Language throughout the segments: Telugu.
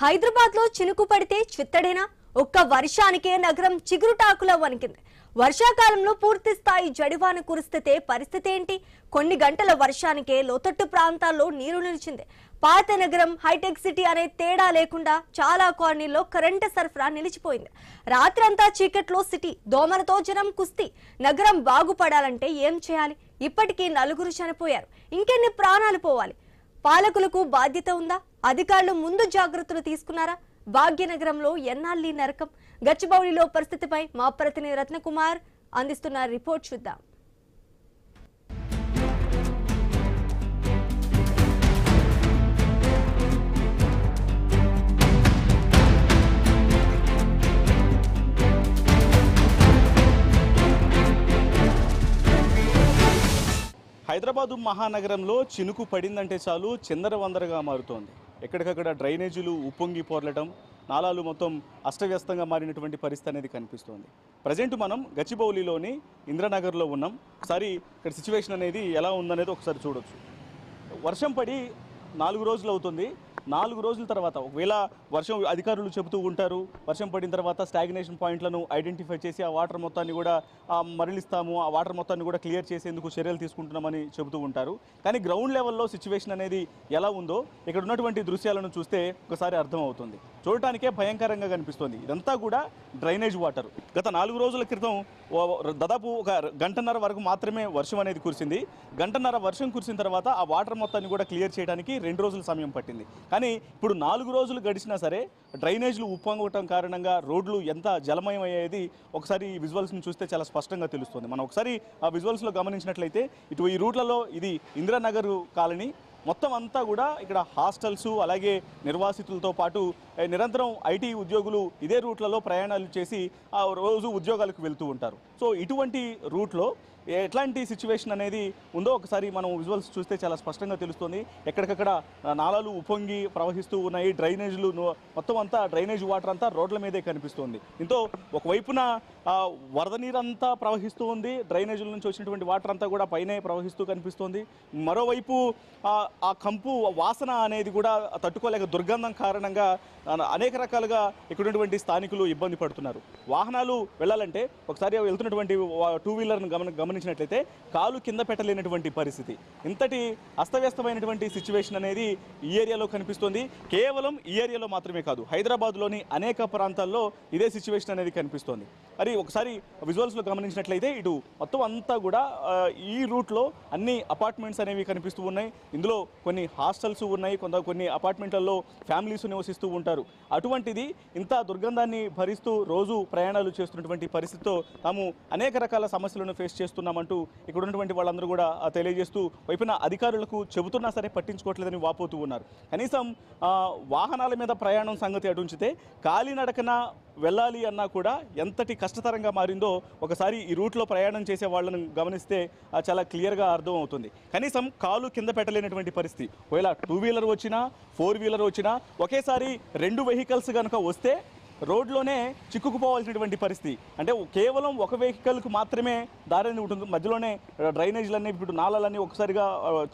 హైదరాబాద్ లో చినుకు పడితే చిత్తడేనా? ఒక్క వర్షానికే నగరం చిగురుటాకులా వణికింది. వర్షాకాలంలో పూర్తి స్థాయి జడివాన కురిస్తే పరిస్థితి ఏంటి? కొన్ని గంటల వర్షానికే లోతట్టు ప్రాంతాల్లో నీరు నిలిచింది. పాత నగరం, హైటెక్ సిటీ అనే తేడా లేకుండా చాలా కాలనీల్లో కరెంటు సరఫరా నిలిచిపోయింది. రాత్రంతా చీకట్లో సిటీ, దోమలతో జనం కుస్తీ. నగరం బాగుపడాలంటే ఏం చేయాలి? ఇప్పటికీ 4 చనిపోయారు. ఇంకెన్ని ప్రాణాలు పోవాలి? పాలకులకు బాధ్యత ఉందా? అధికారులు ముందు జాగ్రత్తలు తీసుకున్నారా? భాగ్యనగరంలో ఎన్నాళ్ళీ నరకం? గచ్చిబౌలిలో పరిస్థితిపై మా ప్రతినిధి రత్నకుమార్ అందిస్తున్న రిపోర్ట్ చూద్దాం. హైదరాబాదు మహానగరంలో చినుకు పడిందంటే చాలు చిందరవందరగా మారుతోంది. ఎక్కడికక్కడ డ్రైనేజీలు ఉప్పొంగి పోర్లటం, నాలాలు మొత్తం అస్తవ్యస్తంగా మారినటువంటి పరిస్థితి అనేది కనిపిస్తోంది. ప్రజెంట్ మనం గచ్చిబౌలిలోని ఇంద్రనగర్లో ఉన్నాం. ఒకసారి ఇక్కడ సిచ్యువేషన్ అనేది ఎలా ఉందనేది ఒకసారి చూడొచ్చు. వర్షం పడి 4 రోజులు అవుతుంది. 4 రోజుల తర్వాత ఒకవేళ వర్షం అధికారులు చెబుతూ ఉంటారు, వర్షం పడిన తర్వాత స్టాగ్నేషన్ పాయింట్లను ఐడెంటిఫై చేసి ఆ వాటర్ మొత్తాన్ని కూడా మరలిస్తాము, ఆ వాటర్ మొత్తాన్ని కూడా క్లియర్ చేసేందుకు చర్యలు తీసుకుంటున్నామని చెబుతూ ఉంటారు. కానీ గ్రౌండ్ లెవెల్లో సిచ్యువేషన్ అనేది ఎలా ఉందో ఇక్కడ ఉన్నటువంటి దృశ్యాలను చూస్తే ఒకసారి అర్థమవుతుంది. చూడటానికే భయంకరంగా కనిపిస్తుంది. ఇదంతా కూడా డ్రైనేజ్ వాటర్. గత 4 రోజుల క్రితం దాదాపు ఒక గంటన్నర వరకు మాత్రమే వర్షం అనేది కురిసింది. గంటన్నర వర్షం కురిసిన తర్వాత ఆ వాటర్ మొత్తాన్ని కూడా క్లియర్ చేయడానికి 2 రోజుల సమయం పట్టింది. కానీ ఇప్పుడు 4 రోజులు గడిచినా సరే డ్రైనేజ్లు ఉప్పొంగటం కారణంగా రోడ్లు ఎంత జలమయం అయ్యేది ఒకసారి ఈ విజువల్స్ని చూస్తే చాలా స్పష్టంగా తెలుస్తుంది. మనం ఒకసారి ఆ విజువల్స్లో గమనించినట్లయితే ఈ రూట్లలో ఇది ఇందిరానగర్ కాలనీ మొత్తం అంతా కూడా ఇక్కడ హాస్టల్స్, అలాగే నిర్వాసితులతో పాటు నిరంతరం ఐటీ ఉద్యోగులు ఇదే రూట్లలో ప్రయాణాలు చేసి ఆ రోజు ఉద్యోగాలకు వెళ్తూ ఉంటారు. సో ఇటువంటి రూట్లో ఎట్లాంటి సిచ్యువేషన్ అనేది ఉందో ఒకసారి మనం విజువల్స్ చూస్తే చాలా స్పష్టంగా తెలుస్తుంది. ఎక్కడికక్కడ నాలాలు ఉప్పొంగి ప్రవహిస్తూ ఉన్నాయి. డ్రైనేజీలు మొత్తం అంతా డ్రైనేజ్ వాటర్ అంతా రోడ్ల మీదే కనిపిస్తుంది. దీంతో ఒకవైపున వరద నీరంతా ప్రవహిస్తూ ఉంది, డ్రైనేజీల నుంచి వచ్చినటువంటి వాటర్ అంతా కూడా పైనే ప్రవహిస్తూ కనిపిస్తుంది. మరోవైపు ఆ కంపు వాసన అనేది కూడా తట్టుకోలేక దుర్గంధం కారణంగా అనేక రకాలుగా ఇక్కడ ఉన్నటువంటి స్థానికులు ఇబ్బంది పడుతున్నారు. వాహనాలు వెళ్ళాలంటే ఒకసారి వెళ్తున్నటువంటి 2 వీలర్ను గమనించినట్లయితే కాలు కింద పెట్టలేనటువంటి పరిస్థితి. ఇంతటి అస్తవ్యస్తమైనటువంటి సిచ్యువేషన్ అనేది ఈ ఏరియాలో కనిపిస్తుంది. కేవలం ఈ ఏరియాలో మాత్రమే కాదు, హైదరాబాద్లోని అనేక ప్రాంతాల్లో ఇదే సిచ్యువేషన్ అనేది కనిపిస్తుంది. మరి ఒకసారి విజువల్స్లో గమనించినట్లయితే ఇటు మొత్తం అంతా కూడా ఈ రూట్లో అన్ని అపార్ట్మెంట్స్ అనేవి కనిపిస్తూ ఉన్నాయి. ఇందులో కొన్ని హాస్టల్స్ ఉన్నాయి, కొన్ని అపార్ట్మెంట్లలో ఫ్యామిలీస్ నివసిస్తూ ఉంటారు. అటువంటిది ఇంత దుర్గంధాన్ని భరిస్తూ రోజు ప్రయాణాలు చేస్తున్నటువంటి పరిస్థితితో తాము అనేక రకాల సమస్యలను ఫేస్ చేస్తున్నామంటూ ఇక్కడ ఉన్నటువంటి వాళ్ళందరూ కూడా తెలియజేస్తూ వైపున అధికారులకు చెబుతున్నా సరే పట్టించుకోవట్లేదని వాపోతూ ఉన్నారు. కనీసం వాహనాల మీద ప్రయాణం సంగతి అటుంచితే కాలినడకన వెళ్ళాలి అన్నా కూడా ఎంతటి కష్టతరంగా మారిందో ఒకసారి ఈ రూట్లో ప్రయాణం చేసే వాళ్ళను గమనిస్తే చాలా క్లియర్గా అర్థం అవుతుంది. కనీసం కాలు కింద పెట్టలేనటువంటి పరిస్థితి. ఒకవేళ 2 వీలర్ వచ్చినా 4 వీలర్ వచ్చినా ఒకేసారి 2 వెహికల్స్ కనుక వస్తే రోడ్లోనే చిక్కుకుపోవాల్సినటువంటి పరిస్థితి. అంటే కేవలం ఒక వెహికల్కు మాత్రమే దారి ఉంటుంది. మధ్యలోనే డ్రైనేజీలన్నీ, ఇప్పుడు నాళాలన్నీ ఒకసారిగా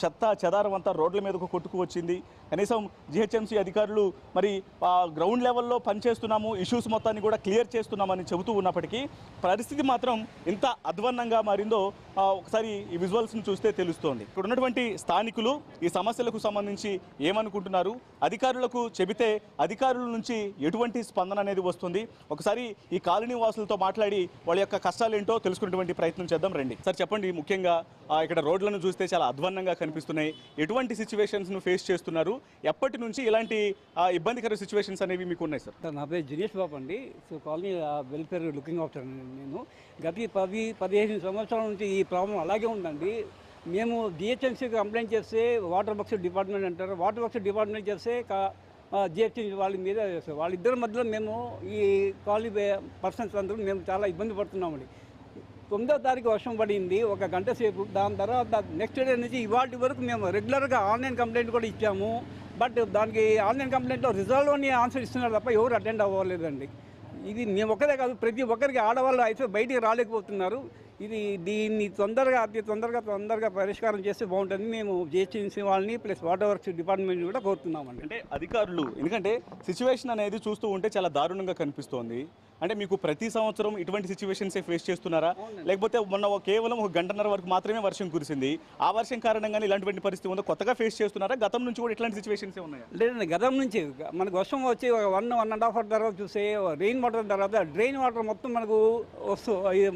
చెత్త చెదారం అంతా రోడ్ల మీదకు కొట్టుకు వచ్చింది. కనీసం జిహెచ్ఎంసీ అధికారులు మరి గ్రౌండ్ లెవెల్లో పనిచేస్తున్నాము, ఇష్యూస్ మొత్తాన్ని కూడా క్లియర్ చేస్తున్నామని చెబుతూ ఉన్నప్పటికీ పరిస్థితి మాత్రం ఇంత అధ్వాన్నంగా మారిందో ఒకసారి ఈ విజువల్స్ని చూస్తే తెలుస్తోంది. ఇక్కడ ఉన్నటువంటి స్థానికులు ఈ సమస్యలకు సంబంధించి ఏమనుకుంటున్నారు, అధికారులకు చెబితే అధికారుల నుంచి ఎటువంటి స్పందన అనేది వస్తుంది, ఒకసారి ఈ కాలనీ వాసులతో మాట్లాడి వాళ్ళ యొక్క కష్టాలు ఏంటో తెలుసుకునేటువంటి ప్రయత్నం చేద్దాం. రండి సార్, చెప్పండి. ముఖ్యంగా ఇక్కడ రోడ్లను చూస్తే చాలా అధ్వాన్నంగా కనిపిస్తున్నాయి. ఎటువంటి సిచ్యువేషన్స్ను ఫేస్ చేస్తున్నారు? ఎప్పటి నుంచి ఇలాంటి ఇబ్బందికర సిచ్యువేషన్స్ అనేవి మీకు ఉన్నాయి సార్? నా పేరు జినేష్ బాబు అండి. So colony welfare looking after. నేను గత 10-15 సంవత్సరాల నుంచి ఈ ప్రాబ్లం అలాగే ఉందండి. మేము జిహెచ్ఎంసీకి కంప్లైంట్ చేస్తే వాటర్ వర్క్స్ డిపార్ట్మెంట్ అంటారు, వాటర్ వర్క్స్ డిపార్ట్మెంట్ చేస్తే జిహెచ్ఎంసీ వాళ్ళ మీద వాళ్ళిద్దరి మధ్యలో మేము ఈ కాలనీ పర్సన్స్ అందరూ మేము చాలా ఇబ్బంది పడుతున్నామండి. 9వ తారీఖు వర్షం పడింది, 1 గంట సేపు. దాని తర్వాత నెక్స్ట్ డే నుంచి ఇవాటి వరకు మేము రెగ్యులర్గా ఆన్లైన్ కంప్లైంట్ కూడా ఇచ్చాము. బట్ దానికి ఆన్లైన్ కంప్లైంట్లో రిజల్వ్ అని ఆన్సర్ ఇస్తున్నారు తప్ప ఎవరు అటెండ్ అవ్వలేదండి. ఇది మేము ఒక్కరే కాదు, ప్రతి ఒక్కరికి ఆడవాళ్ళు అయితే బయటికి రాలేకపోతున్నారు. దీన్ని అతి తొందరగా పరిష్కారం చేస్తే బాగుంటుంది. మేము జిహెచ్ఎంసీ వాళ్ళని ప్లస్ వాటర్ వర్క్స్ డిపార్ట్మెంట్ కూడా కోరుతున్నామండి. అంటే అధికారులు, ఎందుకంటే సిచ్యువేషన్ అనేది చూస్తూ ఉంటే చాలా దారుణంగా కనిపిస్తోంది. అంటే మీకు ప్రతి సంవత్సరం ఇటువంటి సిచ్యువేషన్సే ఫేస్ చేస్తున్నారా, లేకపోతే మొన్న కేవలం ఒక గంటన్నర వరకు మాత్రమే వర్షం కురిసింది, ఆ వర్షం కారణంగానే ఇలాంటి పరిస్థితి ఉందో కొత్తగా ఫేస్ చేస్తున్నారా? గతం నుంచి కూడా ఇట్లాంటి సిచ్యువేషన్సే ఉన్నాయా? లేదండి, గతం నుంచి మనకు వర్షం వచ్చి 1.5 అవర్ తర్వాత చూస్తే రెయిన్ వాటర్ తర్వాత డ్రైన్ వాటర్ మొత్తం మనకు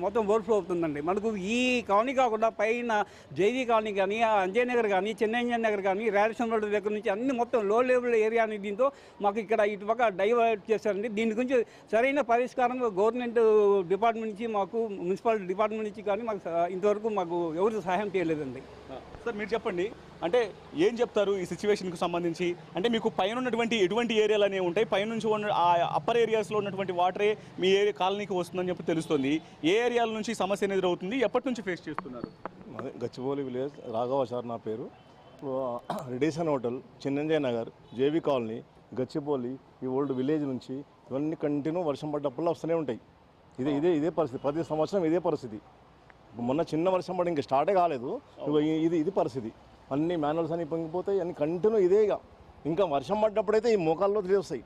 మొత్తం ఓవర్ఫ్లో అవుతుందండి. మనకు ఈ కాలనీ కాకుండా పైన జైవీ కాలనీ కానీ, అంజయ్ నగర్ కానీ, చెన్నై అంజయ్ నగర్ కానీ, రాయలసీమ రోడ్డు దగ్గర నుంచి అన్ని మొత్తం లో లెవెల్ ఏరియా అని దీంతో మాకు ఇక్కడ ఇటుపక్క డైవర్ట్ చేశారండి. దీని గురించి సరైన పరిష్కారం గవర్నమెంట్ డిపార్ట్మెంట్ నుంచి మాకు మున్సిపాలిటీ డిపార్ట్మెంట్ నుంచి కానీ మాకు ఇంతవరకు మాకు ఎవరు సహాయం చేయలేదండి. సార్ మీరు చెప్పండి, అంటే ఏం చెప్తారు ఈ సిచ్యువేషన్కి సంబంధించి? అంటే మీకు పైన ఉన్నటువంటి ఎటువంటి ఏరియాలు అనేవి ఉంటాయి, పైనుంచి ఉన్న ఆ అప్పర్ ఏరియాస్లో ఉన్నటువంటి వాటరే మీ ఏరియా కాలనీకి వస్తుందని చెప్పి తెలుస్తుంది. ఏ ఏరియాల నుంచి సమస్య అనేది ఎదురవుతుంది, ఎప్పటి నుంచి ఫేస్ చేస్తున్నారు? గచ్చిబౌలి విలేజ్, రాఘవ సార్ నా పేరు. Radisson hotel, Chinnanjay Nagar, JV colony, Gachibowli, ఈ ఓల్డ్ విలేజ్ నుంచి ఇవన్నీ కంటిన్యూ వర్షం పడ్డప్పుడల్లా వస్తూనే ఉంటాయి. ఇదే పరిస్థితి, ప్రతి సంవత్సరం ఇదే పరిస్థితి. మొన్న చిన్న వర్షం పడి ఇంకా స్టార్టే కాలేదు, ఇది పరిస్థితి. అన్ని మాన్యువల్స్ అన్ని పొంగిపోతాయి, అన్ని కంటిన్యూ ఇదే. ఇంకా వర్షం పడ్డప్పుడైతే ఈ మోకాల్లో నీళ్ళు వస్తాయి,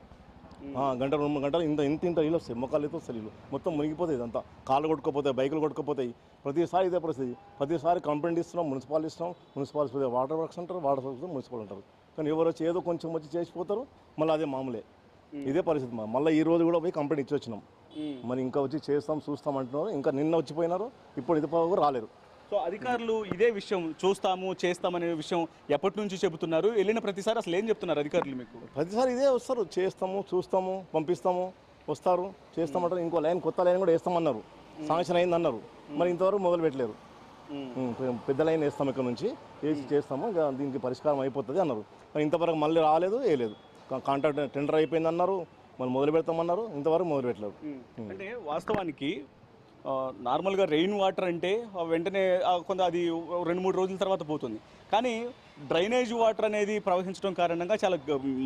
గంట 2 గంటలు ఇంత నీళ్ళు వస్తాయి, మోకాళ్ళు అయితే వస్తాయి, నీళ్ళు మొత్తం మునిగిపోతాయి. ఇదంతా కాళ్ళు కొట్టుకుపోతాయి, బైకులు కొట్టుకుపోతాయి. ప్రతిసారి ఇదే పరిస్థితి. ప్రతిసారి కంప్లైంట్ ఇస్తున్నాం, మున్సిపాలిటీ వాటర్ వర్క్స్ అంటారు, వాటర్ వర్క్స్ మున్సిపల్ అంటారు. కానీ ఎవరు వచ్చి ఏదో కొంచెం వచ్చి చేసిపోతారు, మళ్ళీ అదే మామూలే. ఇదే పరిస్థితి. మళ్ళీ ఈ రోజు కూడా పోయి కంప్లైంట్ ఇచ్చి వచ్చినాం. మరి ఇంకా వచ్చి చేస్తాం చూస్తాం అంటున్నారు. ఇంకా నిన్న వచ్చిపోయినారు, ఇప్పుడు ఇది రాలేరు. సో అధికారులు ఇదే విషయం చూస్తాము చేస్తామనే విషయం ఎప్పటి నుంచి చెబుతున్నారు? వెళ్ళిన ప్రతిసారి అసలు ఏం చెప్తున్నారు అధికారులు మీకు? ప్రతిసారి ఇదే వస్తారు, చేస్తాము చూస్తాము పంపిస్తాము, వస్తారు చేస్తామంటారు. ఇంకో లైన్, కొత్త లైన్ కూడా వేస్తామన్నారు, శాంక్షన్ అయింది అన్నారు. మరి ఇంతవరకు మొదలు పెట్టలేరు. పెద్ద లైన్ వేస్తాం, ఇక్కడ నుంచి వేసి చేస్తాము, ఇంకా దీనికి పరిష్కారం అయిపోతుంది అన్నారు. మరి ఇంతవరకు మళ్ళీ రాలేదు, వేయలేదు. కాంట్రాక్ట్ టెండర్ అయిపోయింది అన్నారు, మళ్ళీ మొదలు పెడతామన్నారు, ఇంతవరకు మొదలు పెట్టలేదు. అంటే వాస్తవానికి నార్మల్గా రెయిన్ వాటర్ అంటే వెంటనే కొంత అది 2-3 రోజుల తర్వాత పోతుంది. కానీ డ్రైనేజ్ వాటర్ అనేది ప్రవహించడం కారణంగా చాలా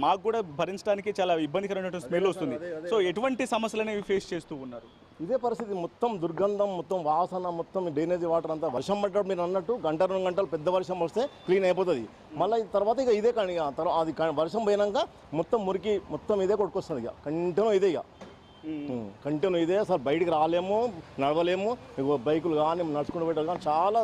మాకు కూడా భరించడానికి చాలా ఇబ్బందికరమైన స్మెల్ వస్తుంది. సో ఎటువంటి సమస్యలు అనేవి ఫేస్ చేస్తూ ఉన్నారు? ఇదే పరిస్థితి. మొత్తం దుర్గంధం, మొత్తం వాసన, మొత్తం డ్రైనేజ్ వాటర్ అంతా. వర్షం పడ్డప్పుడు మీరు అన్నట్టు 1-2 గంటలు పెద్ద వర్షం వస్తే క్లీన్ అయిపోతుంది. మళ్ళీ తర్వాత ఇక ఇదే కానీ అది వర్షం పోయినాక మొత్తం మురికి మొత్తం ఇదే కొట్టుకొస్తుంది. ఇక కంటిన్యూ ఇదే, కంటిన్యూ ఇదే. అసలు బయటికి రాలేము, నడవలేము. బైకులు కానీ నడుచుకుంటూ పెట్టాలి కానీ చాలా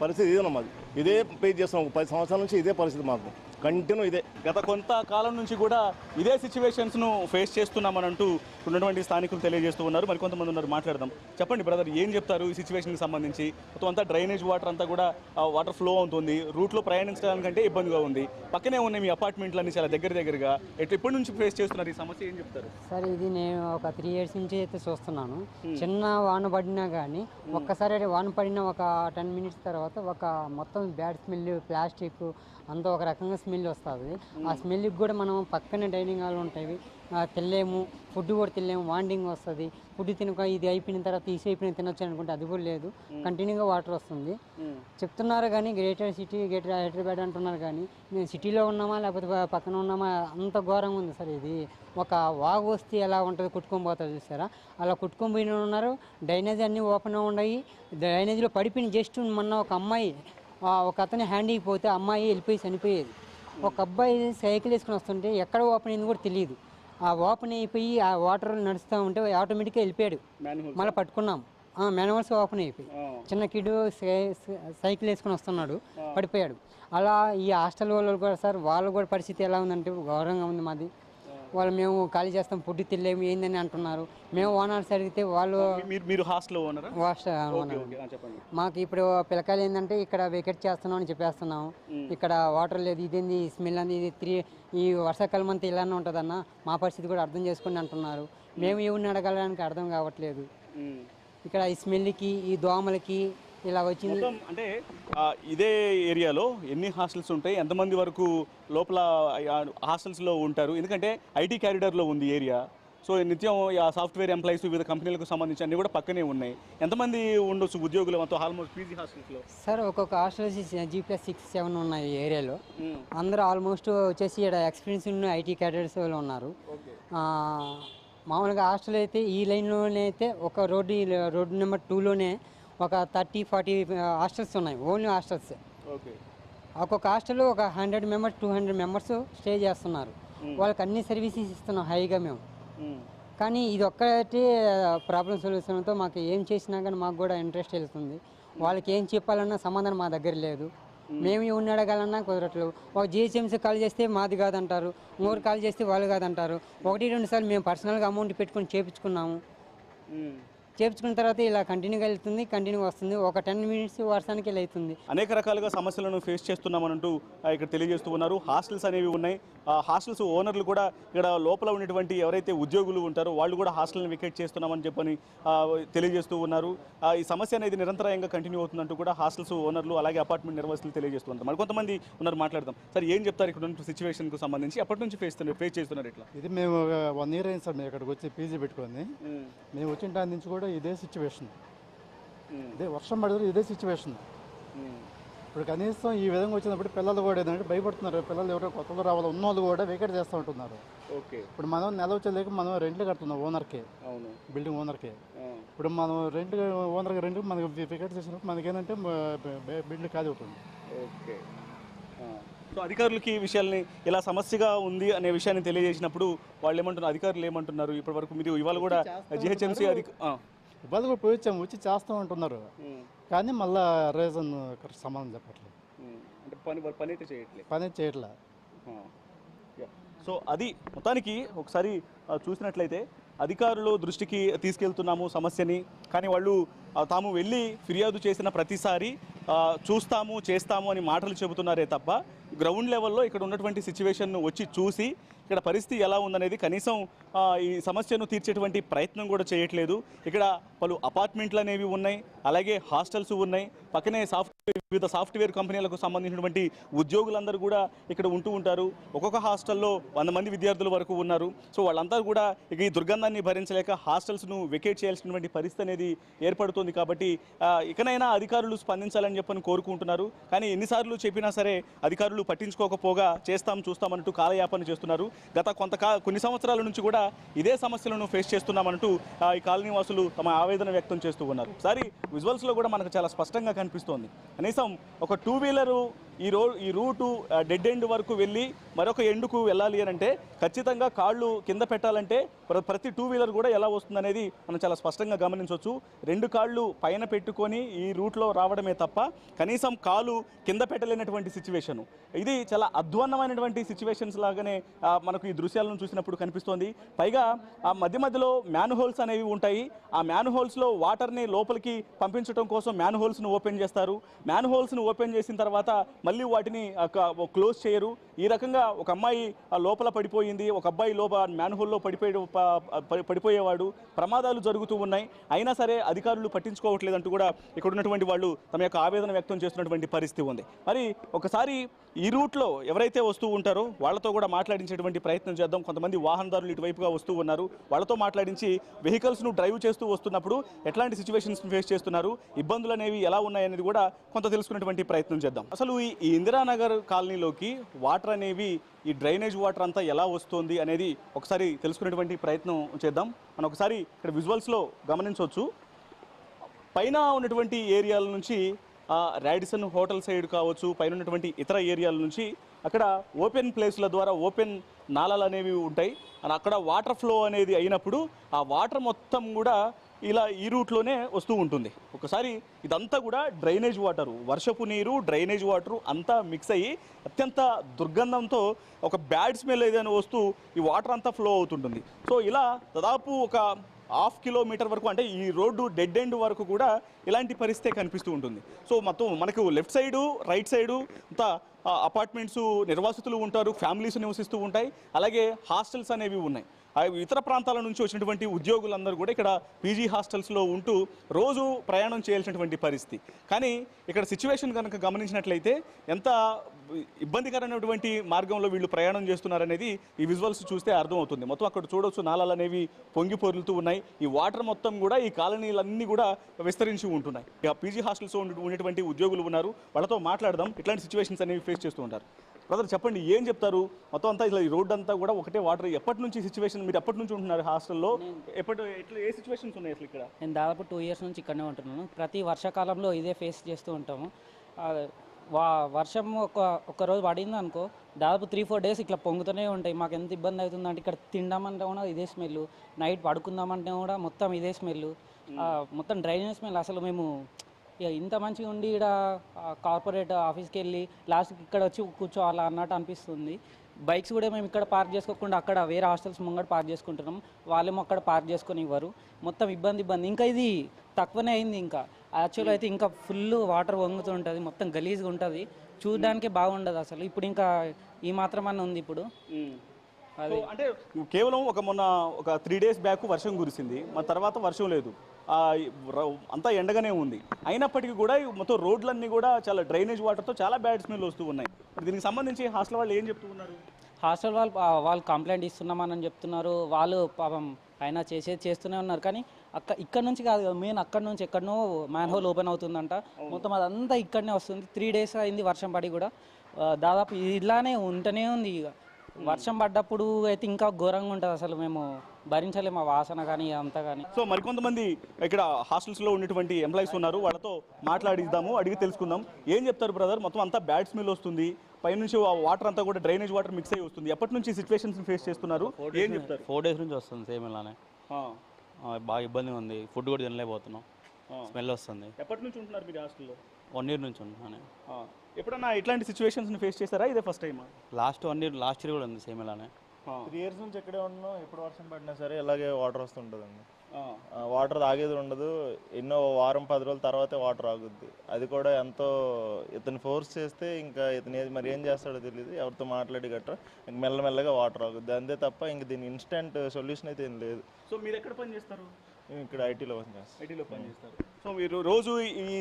పరిస్థితి ఇదేనమ్మా. ఇదే ఫేస్ చేస్తున్నాం 10 సంవత్సరాల నుంచి. ఇదే పరిస్థితి మాకు కంటిన్యూ ఇదే. గత కొంతకాలం నుంచి కూడా ఇదే సిచ్యువేషన్స్ను ఫేస్ చేస్తున్నామని అంటూ ఉన్నటువంటి స్థానికులు తెలియజేస్తూ ఉన్నారు. మరి కొంతమంది ఉన్నారు, మాట్లాడదాం. చెప్పండి బ్రదర్, ఏం చెప్తారు ఈ సిచ్యువేషన్కి సంబంధించి? మొత్తం అంతా డ్రైనేజ్ వాటర్ అంతా కూడా వాటర్ ఫ్లో అవుతుంది, రూట్లో ప్రయాణించడానికంటే ఇబ్బందిగా ఉంది. పక్కనే ఉన్నాయి మీ అపార్ట్మెంట్లన్నీ చాలా దగ్గరగా. ఎప్పటి నుంచి ఫేస్ చేస్తున్నారు ఈ సమస్య, ఏం చెప్తారు? సార్ ఇది నేను ఒక 3 years నుంచి అయితే చూస్తున్నాను. చిన్న వాన పడినా కానీ ఒక్కసారి వాన పడిన ఒక 10 minutes తర్వాత ఒక మొత్తం బ్యాడ్ స్మెల్, ప్లాస్టిక్ అంతా ఒక రకంగా స్మెల్ వస్తుంది. ఆ స్మెల్కి కూడా మనం పక్కనే డైనింగ్ హాల్ ఉంటాయి, తినలేము, ఫుడ్ కూడా తినలేము, వాంటింగ్ వస్తుంది. ఫుడ్ తినక ఇది అయిపోయిన తర్వాత తీసేయిపోయిన తినొచ్చు అనుకుంటే అది కూడా లేదు, కంటిన్యూగా వాటర్ వస్తుంది. చెప్తున్నారు కానీ గ్రేటర్ హైదరాబాద్ అంటున్నారు కానీ మేము సిటీలో ఉన్నామా లేకపోతే పక్కన ఉన్నామా, అంత ఘోరంగా ఉంది సార్. ఇది ఒక వాగు వస్తే ఎలా ఉంటుంది, కొట్టుకొని పోతుంది చూసారా, అలా కొట్టుకొని పోయిన ఉన్నారు. డ్రైనేజ్ అన్నీ ఓపెన్ ఉన్నాయి, డ్రైనేజ్లో పడిపోయిన. జస్ట్ మొన్న ఒక అమ్మాయి, ఒక అతని హ్యాండ్ అయిపోతే అమ్మాయి వెళ్ళిపోయి చనిపోయేది. ఒక అబ్బాయి సైకిల్ వేసుకుని వస్తుంటే ఎక్కడ ఓపెన్ అయింది కూడా తెలియదు. ఆ ఓపెన్ అయిపోయి ఆ వాటర్ నడుస్తూ ఉంటే ఆటోమేటిక్గా వెళ్ళిపోయాడు. మళ్ళీ పట్టుకున్నాం, మాన్యువల్స్ ఓపెన్ అయిపోయి చిన్న కిడ్ సైకిల్ వేసుకుని వస్తున్నాడు, పడిపోయాడు. అలా ఈ హాస్టల్ వాళ్ళు కూడా సార్, వాళ్ళ కూడా పరిస్థితి ఎలా ఉందంటే ఘోరంగా ఉంది మాది. వాళ్ళు మేము ఖాళీ చేస్తాం, ఫుడ్ తినలేము ఏందని అంటున్నారు. మేము ఓనర్స్ అడిగితే వాళ్ళు మీరు హాస్టల్ ఓనర్. మాకు ఇప్పుడు పిల్లకాయలు ఏంటంటే ఇక్కడ వెకెట్ చేస్తున్నాం అని చెప్పేస్తున్నాం. ఇక్కడ వాటర్ లేదు, ఇదేంది స్మెల్ అంది, ఇది ఈ వర్షాకాలం అంతా ఇలానే ఉంటుందన్న, మా పరిస్థితి కూడా అర్థం చేసుకుని అంటున్నారు. మేము ఎవరిని అడగడానికి అర్థం కావట్లేదు. ఇక్కడ ఈ స్మెల్కి, ఈ దోమలకి ఇలా వచ్చింది. అంటే ఇదే ఏరియాలో ఎన్ని హాస్టల్స్ ఉంటాయి, ఎంతమంది వరకు లోపల హాస్టల్స్లో ఉంటారు? ఎందుకంటే ఐటీ క్యారిడార్లో ఉంది ఏరియా. సో నిత్యం సాఫ్ట్వేర్ ఎంప్లాయీస్, వివిధ కంపెనీలకు సంబంధించి అన్నీ కూడా పక్కనే ఉన్నాయి. ఎంతమంది ఉండొచ్చు ఉద్యోగులు మొత్తం ఆల్మోస్ట్ పీజీ హాస్టల్స్లో? సార్ ఒక్కొక్క హాస్టల్ G+6-7 ఉన్నాయి ఈ ఏరియాలో. అందరూ ఆల్మోస్ట్ వచ్చేసి ఇక్కడ ఎక్స్పీరియన్స్ ఉన్న ఐటీ క్యాడర్స్ వాళ్ళు ఉన్నారు. మామూలుగా హాస్టల్ అయితే ఈ లైన్లోనే అయితే ఒక రోడ్డు నెంబర్ 2లోనే ఒక 30-40 హాస్టల్స్ ఉన్నాయి, ఓన్లీ హాస్టల్స్. ఓకే. ఒక్కొక్క హాస్టల్లో ఒక 100 మెంబర్స్ 200 మెంబర్స్ స్టే చేస్తున్నారు. వాళ్ళకి అన్ని సర్వీసెస్ ఇస్తున్నాం హైగా మేము. కానీ ఇది ఒక్కటి ప్రాబ్లం సొల్యూషన్తో మాకు ఏం చేసినా కానీ మాకు కూడా ఇంట్రెస్ట్ వెళ్తుంది. వాళ్ళకి ఏం చెప్పాలన్నా సమాధానం మా దగ్గర లేదు. మేము ఉన్న అడగాలన్నా కుదరట్లేదు. ఒక జిహెచ్ఎంసీ కాల్ చేస్తే మాది కాదంటారు, ఇంకోరు కాల్ చేస్తే వాళ్ళు కాదంటారు. 1-2 సార్లు మేము పర్సనల్గా అమౌంట్ పెట్టుకొని చేయించుకున్నాము. చేయించుకున్న తర్వాత ఇలా కంటిన్యూగా వెళ్తుంది, కంటిన్యూగా వస్తుంది. ఒక 10 మినిట్స్ వర్షానికి ఇలా అవుతుంది. అనేక రకాలుగా సమస్యలను ఫేస్ చేస్తున్నామనంటూ ఇక్కడ తెలియజేస్తూ ఉన్నారు. హాస్టల్స్ అనేవి ఉన్నాయి. హాస్టల్స్ ఓనర్లు కూడా ఇక్కడ లోపల ఉన్నటువంటి ఎవరైతే ఉద్యోగులు ఉంటారో వాళ్ళు కూడా హాస్టల్ని వికెట్ చేస్తున్నామని చెప్పని తెలియజేస్తూ ఉన్నారు. ఈ సమస్య అనేది నిరంతరాయంగా కంటిన్యూ అవుతుందంటూ కూడా హాస్టల్స్ ఓనర్లు అలాగే అపార్ట్మెంట్ నిర్వాసితులు తెలియజేస్తూ ఉంటారు. మరికొంతమంది ఉన్నారు, మాట్లాడదాం. సార్, ఏం చెప్తారు ఇక్కడ ఉన్న సిచ్యువేషన్కు సంబంధించి? అప్పటి నుంచి ఫేస్ చేస్తున్నారు ఇట్లా? ఇది మేము 1 year అయింది సార్ మేము ఇక్కడికి వచ్చి పీజీ పెట్టుకొని. మేము వచ్చిన టైం నుంచి కూడా ఇదే సిచ్యువేషన్, ఇదే వర్షం పడితే ఇదే సిచ్యువేషన్. ఇప్పుడు కనీసం ఈ విధంగా వచ్చినప్పుడు పిల్లలు కూడా ఏంటంటే భయపడుతున్నారు. పిల్లలు ఎవరో కొత్తగా రావాలి, ఉన్న వాళ్ళు కూడా వెకేట్ చేస్తూ ఉంటున్నారు. ఓకే. ఇప్పుడు మనం నెల వచ్చేలేక మనం రెంట్లు కడుతున్నాం ఓనర్కి, బిల్డింగ్ ఓనర్కి. ఇప్పుడు మనం ఓనర్కి రెంట్కి మనకి వెకేట్ చేసినప్పుడు మనకేంటంటే బిల్డింగ్ ఖాళీ అవుతుంది. ఓకే. సో అధికారులకి ఈ విషయాల్ని ఇలా సమస్యగా ఉంది అనే విషయాన్ని తెలియజేసినప్పుడు వాళ్ళు ఏమంటున్నారు, అధికారులు ఏమంటున్నారు? ఇప్పటి వరకు మీరు ఇవాళ కూడా జిహెచ్ఎంసీ ఇవాళ కూడా పోయి వచ్చాము, వచ్చి చేస్తూ ఉంటున్నారు. కానీ మళ్ళీ రీజన్ సమాధానం చెప్పట్లేదు, అంటే పని అయితే చేయట్లేదు, పని చేయట్లే. సో అది మొత్తానికి ఒకసారి చూసినట్లయితే అధికారులు దృష్టికి తీసుకెళ్తున్నాము సమస్యని, కానీ వాళ్ళు తాము వెళ్ళి ఫిర్యాదు చేసిన ప్రతిసారి చూస్తాము చేస్తాము అని మాటలు చెబుతున్నారే తప్ప గ్రౌండ్ లెవెల్లో ఇక్కడ ఉన్నటువంటి సిచ్యువేషన్ను వచ్చి చూసి ఇక్కడ పరిస్థితి ఎలా ఉందనేది కనీసం ఈ సమస్యను తీర్చేటువంటి ప్రయత్నం కూడా చేయట్లేదు. ఇక్కడ పలు అపార్ట్మెంట్లు అనేవి ఉన్నాయి, అలాగే హాస్టల్స్ ఉన్నాయి, పక్కనే వివిధ సాఫ్ట్వేర్ కంపెనీలకు సంబంధించినటువంటి ఉద్యోగులందరూ కూడా ఇక్కడ ఉంటూ ఉంటారు. ఒక్కొక్క హాస్టల్లో 100 మంది విద్యార్థుల వరకు ఉన్నారు. సో వాళ్ళంతా కూడా ఇక ఈ దుర్గంధాన్ని భరించలేక హాస్టల్స్ను వెకేట్ చేయాల్సినటువంటి పరిస్థితి అనేది ఏర్పడుతుంది. కాబట్టి ఇకనైనా అధికారులు స్పందించాలని చెప్పని కోరుకుంటున్నారు. కానీ ఎన్నిసార్లు చెప్పినా సరే అధికారులు పట్టించుకోకపోగా చేస్తాం చూస్తామంటూ కాలయాపన చేస్తున్నారు. గత కొన్ని సంవత్సరాల నుంచి కూడా ఇదే సమస్యలను ఫేస్ చేస్తున్నామంటూ ఈ కాలనీ వాసులు తమ ఆవేదన వ్యక్తం చేస్తూ ఉన్నారు. ఒకసారి విజువల్స్లో కూడా మనకు చాలా స్పష్టంగా కనిపిస్తోంది. కనీసం ఒక 2 వీలరు ఈ రూటు డెడ్ ఎండ్ వరకు వెళ్ళి మరొక ఎండుకు వెళ్ళాలి అని అంటే ఖచ్చితంగా కాళ్ళు కింద పెట్టాలంటే ప్రతి 2 వీలర్ కూడా ఎలా వస్తుందనేది మనం చాలా స్పష్టంగా గమనించవచ్చు. 2 కాళ్ళు పైన పెట్టుకొని ఈ రూట్లో రావడమే తప్ప కనీసం కాలు కింద పెట్టలేనటువంటి సిచ్యువేషను. ఇది చాలా అధ్వాన్నమైనటువంటి సిచ్యువేషన్స్ లాగానే మనకు ఈ దృశ్యాలను చూసినప్పుడు కనిపిస్తోంది. పైగా ఆ మధ్యలో మ్యాన్ హోల్స్ అనేవి ఉంటాయి. ఆ మ్యాన్ హోల్స్లో వాటర్ని లోపలికి పంపించడం కోసం మ్యాన్ హోల్స్ను ఓపెన్ చేస్తారు. మ్యాన్ హోల్స్ను ఓపెన్ చేసిన తర్వాత మళ్ళీ వాటిని క్లోజ్ చేయరు. ఈ రకంగా ఒక అమ్మాయి లోపల పడిపోయింది, ఒక అబ్బాయి మ్యాన్ హోల్లో పడిపోయేవాడు. ప్రమాదాలు జరుగుతూ ఉన్నాయి. అయినా సరే అధికారులు పట్టించుకోవట్లేదంటూ కూడా ఇక్కడ ఉన్నటువంటి వాళ్ళు తమ యొక్క ఆవేదన వ్యక్తం చేస్తున్నటువంటి పరిస్థితి ఉంది. మరి ఒకసారి ఈ రూట్లో ఎవరైతే వస్తూ ఉంటారో వాళ్ళతో కూడా మాట్లాడించేటువంటి ప్రయత్నం చేద్దాం. కొంతమంది వాహనదారులు ఇటువైపుగా వస్తూ ఉన్నారు, వాళ్ళతో మాట్లాడించి వెహికల్స్ను డ్రైవ్ చేస్తూ వస్తున్నప్పుడు ఎట్లాంటి సిచ్యువేషన్స్ ఫేస్ చేస్తున్నారు, ఇబ్బందులు అనేవి ఎలా ఉన్నాయనేది కూడా కొంత తెలుసుకునేటువంటి ప్రయత్నం చేద్దాం. అసలు ఈ ఇందిరానగర్ కాలనీలోకి వాటర్ అనేవి ఈ డ్రైనేజ్ వాటర్ అంతా ఎలా వస్తుంది అనేది ఒకసారి తెలుసుకునేటువంటి ప్రయత్నం చేద్దాం. మనం ఒకసారి ఇక్కడ విజువల్స్లో గమనించవచ్చు. పైన ఉన్నటువంటి ఏరియాల నుంచి రాడిసన్ హోటల్ సైడ్ కావచ్చు, పైన ఉన్నటువంటి ఇతర ఏరియాల నుంచి అక్కడ ఓపెన్ ప్లేస్ల ద్వారా ఓపెన్ నాళాలు అనేవి ఉంటాయి. అక్కడ వాటర్ ఫ్లో అనేది అయినప్పుడు ఆ వాటర్ మొత్తం కూడా ఇలా ఈ రూట్లోనే వస్తూ ఉంటుంది. ఒకసారి ఇదంతా కూడా డ్రైనేజ్ వాటరు, వర్షపు నీరు, డ్రైనేజ్ వాటరు అంతా మిక్స్ అయ్యి అత్యంత దుర్గంధంతో ఒక బ్యాడ్ స్మెల్ ఏదైనా వస్తూ ఈ వాటర్ అంతా ఫ్లో అవుతుంటుంది. సో ఇలా దాదాపు ఒక 1/2 కిలోమీటర్ వరకు, అంటే ఈ రోడ్డు డెడ్ ఎండ్ వరకు కూడా ఇలాంటి పరిస్థితి కనిపిస్తూ ఉంటుంది. సో మొత్తం మనకు లెఫ్ట్ సైడు రైట్ సైడు అంతా అపార్ట్మెంట్స్ నిర్వాసితులు ఉంటారు, ఫ్యామిలీస్ నివసిస్తూ ఉంటాయి, అలాగే హాస్టల్స్ అనేవి ఉన్నాయి. ఇతర ప్రాంతాల నుంచి వచ్చినటువంటి ఉద్యోగులందరూ కూడా ఇక్కడ పీజీ హాస్టల్స్లో ఉంటూ రోజు ప్రయాణం చేయాల్సినటువంటి పరిస్థితి. కానీ ఇక్కడ సిచ్యువేషన్ కనుక గమనించినట్లయితే ఎంత ఇబ్బందికరమైనటువంటి మార్గంలో వీళ్ళు ప్రయాణం చేస్తున్నారనేది ఈ విజువల్స్ చూస్తే అర్థమవుతుంది. మొత్తం అక్కడ చూడవచ్చు నాళాలు అనేవి పొంగి పొర్లుతూ ఉన్నాయి. ఈ వాటర్ మొత్తం కూడా ఈ కాలనీలన్నీ కూడా విస్తరించి ఉంటున్నాయి. ఇక పీజీ హాస్టల్స్లో ఉన్నటువంటి ఉద్యోగులు ఉన్నారు, వాళ్ళతో మాట్లాడదాం. ఇట్లాంటి సిచ్యువేషన్స్ అనేవి ఫేస్ చేస్తూ ఉంటారు. బ్రదర్ చెప్పండి, ఏం చెప్తారు? మొత్తం అంతా ఇలా ఈ రోడ్డు అంతా కూడా ఒకటే వాటర్. ఎప్పటి నుంచి సిచ్యువేషన్? మీరు ఎప్పటి నుంచి ఉంటున్నారు హాస్టల్లో? ఎట్లా ఏ సిచ్యువేషన్స్ ఉన్నాయి అసలు ఇక్కడ? నేను దాదాపు 2 years నుంచి ఇక్కడనే ఉంటున్నాను. ప్రతి వర్షాకాలంలో ఇదే ఫేస్ చేస్తూ ఉంటాము. వర్షం ఒక రోజు పడింది అనుకో, దాదాపు 3-4 days ఇట్లా పొంగుతూనే ఉంటాయి. మాకు ఎంత ఇబ్బంది అవుతుందంటే ఇక్కడ తిందామంటే కూడా ఇదే స్మెల్, నైట్ పడుకుందామంటే కూడా మొత్తం ఇదే స్మెల్, మొత్తం డ్రైనేజ్ స్మెల్. అసలు మేము ఇక ఇంత మంచిగా ఉండి ఇక్కడ కార్పొరేట్ ఆఫీస్కి వెళ్ళి లాస్ట్కి ఇక్కడ వచ్చి కూర్చోవాలా అన్నట్టు అనిపిస్తుంది. బైక్స్ కూడా మేము ఇక్కడ పార్క్ చేసుకోకుండా అక్కడ వేరే హాస్టల్స్ ముంగట పార్క్ చేసుకుంటున్నాం. వాళ్ళేమో అక్కడ పార్క్ చేసుకొని ఇవ్వరు. మొత్తం ఇబ్బంది. ఇంకా ఇది తక్కువనే అయింది. ఇంకా యాక్చువల్ అయితే ఇంకా ఫుల్ వాటర్ వంగుతూ ఉంటుంది, మొత్తం గలీజ్గా ఉంటుంది, చూడడానికే బాగుండదు అసలు. ఇప్పుడు ఇంకా ఈ మాత్రం అన్న ఉంది ఇప్పుడు. అది అంటే కేవలం మొన్న ఒక 3 days బ్యాక్ వర్షం కురిసింది, మన తర్వాత వర్షం లేదు, అంతా ఎండగానే ఉంది. అయినప్పటికీ కూడా మొత్తం రోడ్లన్నీ కూడా చాలా డ్రైనేజ్ వాటర్తో చాలా బ్యాడ్ స్మెల్ వస్తూ ఉన్నాయి. దీనికి సంబంధించి హాస్టల్ వాళ్ళు ఏం చెప్తూ ఉన్నారు? హాస్టల్ వాళ్ళు కంప్లైంట్ ఇస్తున్నామని చెప్తున్నారు. వాళ్ళు పాపం ఆయన చేస్తూనే ఉన్నారు. కానీ ఇక్కడ నుంచి కాదు కదా మెయిన్, అక్కడ నుంచి ఎక్కడనో మ్యాన్ హోల్ ఓపెన్ అవుతుందంట. మొత్తం అదంతా ఇక్కడనే వస్తుంది. 3 days అయింది వర్షం పడి కూడా. దాదాపు ఇలానే ఉంటూనే ఉంది. ఇక వర్షం పడ్డప్పుడు అయితే ఇంకా ఘోరంగా ఉంటుంది అసలు. మేము భరించలేము ఆ వాసన కానీ అంతా కానీ. సో మరికొంతమంది ఇక్కడ హాస్టల్స్లో ఉన్నటువంటి ఎంప్లాయీస్ ఉన్నారు, వాళ్ళతో మాట్లాడిద్దాము, అడిగి తెలుసుకుందాం. ఏం చెప్తారు బ్రదర్? మొత్తం అంతా బ్యాడ్ స్మెల్ వస్తుంది, పైనుంచి వాటర్ అంతా కూడా డ్రైనేజ్ వాటర్ మిక్స్ అయ్యి వస్తుంది. ఎప్పటి నుంచి సిచ్యువేషన్స్ ఫేస్ చేస్తున్నారు? ఏం చెప్తారు? 4 days నుంచి వస్తుంది సేమ్ ఇలానే. బాగా ఇబ్బందిగా ఉంది, ఫుడ్ కూడా తినలేకపోతున్నాం, స్మెల్ వస్తుంది. ఎప్పటి నుంచి ఉంటున్నారు మీరు హాస్టల్లో? 1 year నుంచి ఉంటున్నాను. ఎప్పుడన్నా ఇట్లాంటి సిచ్యువేషన్స్ని ఫేస్ చేశారా? ఇదే ఫస్ట్ టైమా? లాస్ట్ ఇయర్ కూడా ఉంది సేమ్ ఇలానే. 3 years నుంచి ఇక్కడే ఉన్నాం. ఎప్పుడు వర్షం పడినా సరే ఇలాగే వాటర్ వస్తుంటుందండి. వాటర్ తాగేది ఉండదు. ఎన్నో వారం 10 రోజుల తర్వాతే వాటర్ ఆగుద్ది. అది కూడా ఎంతో ఇతను ఫోర్స్ చేస్తే ఇంకా ఇతను మరి ఏం చేస్తాడో తెలియదు, ఎవరితో మాట్లాడి గట్రా ఇంక మెల్లమెల్లగా వాటర్ ఆగుద్ది అంతే తప్ప ఇంక దీని ఇన్స్టెంట్ సొల్యూషన్ అయితే ఏం లేదు. సో మీరు ఎక్కడ పని చేస్తారు? ఇక్కడ ఐటీలో పని చేస్తారు. సో మీరు రోజు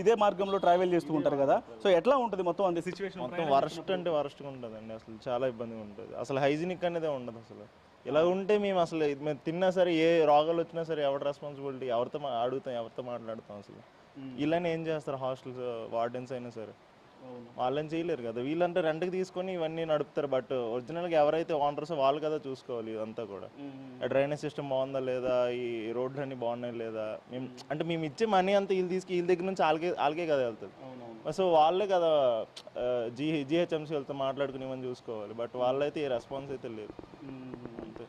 ఇదే మార్గంలో ట్రావెల్ చేస్తూ ఉంటారు కదా, సో ఎట్లా ఉంటుంది మొత్తం అంతే సిచ్యువేషన్? మొత్తం వరస్ట్ అంటే వరస్ట్గా ఉంటుందండి. అసలు చాలా ఇబ్బందిగా ఉంటుంది. అసలు హైజీనిక్ అనేదే ఉండదు అసలు. ఇలా ఉంటే మేము అసలు మేము తిన్నా సరే ఏ రోగాలు వచ్చినా సరే ఎవరి రెస్పాన్సిబిలిటీ, ఎవరితో అడుగుతాం, ఎవరితో మాట్లాడతాం అసలు. ఇలానే ఏం చేస్తారు హాస్టల్స్ వార్డెన్స్ అయినా సరే, వాళ్ళని చేయలేరు కదా. వీళ్ళంటే రెంట్కి తీసుకొని ఇవన్నీ నడుపుతారు. బట్ ఒరిజినల్గా ఎవరైతే ఓనర్స్ వాళ్ళు కదా చూసుకోవాలి ఇదంతా కూడా. డ్రైనేజ్ సిస్టమ్ బాగుందా లేదా, ఈ రోడ్లు అన్నీ బాగున్నాయి లేదా, మేము ఇచ్చే మనీ అంతా వీళ్ళ దగ్గర నుంచి వాళ్ళకే కదా వెళ్తుంది. సో వాళ్ళే కదా జిహెచ్ఎంసీ వాళ్ళతో మాట్లాడుకుని ఇవన్నీ చూసుకోవాలి. బట్ వాళ్ళైతే ఏ రెస్పాన్స్ అయితే లేదు. అంతే.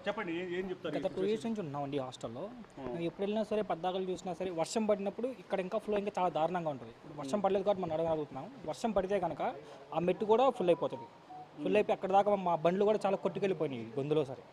చెప్పండి, ఏం చెప్తారు? గత 2 years నుంచి ఉన్నామండి హాస్టల్లో. మేము ఎప్పుడు వెళ్ళినా సరే పద్దాకలు చూసినా సరే వర్షం పడినప్పుడు ఇక్కడ ఇంకా ఫ్లో ఇంకా చాలా దారుణంగా ఉంటుంది. వర్షం పడలేదు కాబట్టి మనం అడగలుగుతున్నాం. వర్షం పడితే కనుక ఆ మెట్టు కూడా ఫుల్ అయిపోతుంది. ఫుల్ అయిపోయి అక్కడ దాకా మా బండ్లు కూడా చాలా కొట్టుకెళ్ళిపోయినాయి గొంతులో సరే.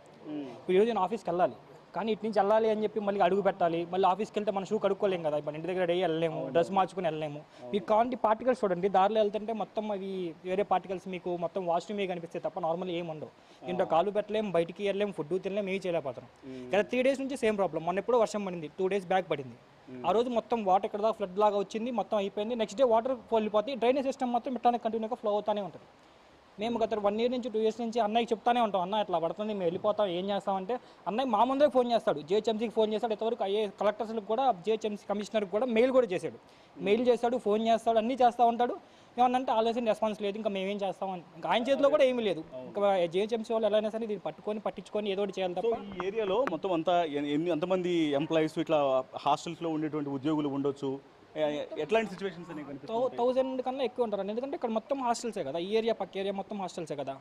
ఇప్పుడు ఈరోజు నేను ఆఫీస్కి వెళ్ళాలి, కానీ ఇటు నుంచి వెళ్ళాలి అని చెప్పి మళ్ళీ అడుగు పెట్టాలి. మళ్ళీ ఆఫీస్కి వెళ్తే మన షూ కడుక్కోలేం కదా, ఇప్పుడు ఇంటి దగ్గర వెళ్ళలేము, డ్రెస్ మార్చుకుని వెళ్ళలేము. మీకు కావాలంటే పార్టికల్స్ చూడండి, దారిలో వెళ్తుంటే మొత్తం అవి వేరే పార్టికల్స్ మీకు మొత్తం వాష్రూమే కనిపిస్తాయి తప్ప నార్మల్ ఏమి ఉండవు. ఇంట్లో కాలు పెట్టలేము, బయటికి వెళ్ళలేము, ఫుడ్ తినలేము, ఏమి చేయలేకపోతాం. గత 3 days నుంచి సేమ్ ప్రాబ్లం. మొన్న ఎప్పుడో వర్షం పడింది, 2 days బ్యాక్ పడింది. ఆ రోజు మొత్తం వాటర్ ఇక్కడ దాకా ఫ్లడ్ లాగా వచ్చింది, మొత్తం అయిపోయింది. నెక్స్ట్ డే వాటర్ వెళ్ళిపోతాయి. డ్రైనేజ్ సిస్టమ్ మొత్తం ఇట్లానే కంటిన్యూగా ఫ్లో అవుతూనే ఉంటుంది. మేము గత 1 year నుంచి 2 years నుంచి అన్నయ్యకి చెప్తానే ఉంటాం, అన్న ఇట్లా పడుతుంది, మేము వెళ్ళిపోతాం, ఏం చేస్తామంటే అన్నయ్య మా ముందే ఫోన్ చేస్తాడు, జిహెచ్ఎంసీకి ఫోన్ చేస్తాడు. ఇంతవరకు కలెక్టర్స్కి కూడా జిహెచ్ఎంసీ కమిషనర్కి కూడా మెయిల్ కూడా చేశాడు, ఫోన్ చేస్తాడు, అన్నీ చేస్తూ ఉంటాడు. ఏమన్నంటే ఆలోచన రెస్పాన్స్ లేదు, ఇంకా మేమేం చేస్తామని. ఇంకా ఆయన చేతిలో కూడా ఏమీ లేదు. ఇంకా జిహెచ్ఎంసీ వాళ్ళు ఎలా అయినా సరే దీన్ని పట్టించుకొని ఏదో ఒకటి చేయాలి తప్ప. ఈ ఏరియాలో మొత్తం అంతా ఎంతమంది ఎంప్లాయీస్ ఇట్లా హాస్టల్స్లో ఉండేటువంటి ఉద్యోగులు ఉండొచ్చు? ఎట్లాంటి సిచ్యువేషన్స్ 1000 కన్నా ఎక్కువ ఉంటారు. ఎందుకంటే ఇక్కడ మొత్తం హాస్టల్సే కదా, ఈ ఏరియా పక్క ఏరియా మొత్తం హాస్టల్సే కదా.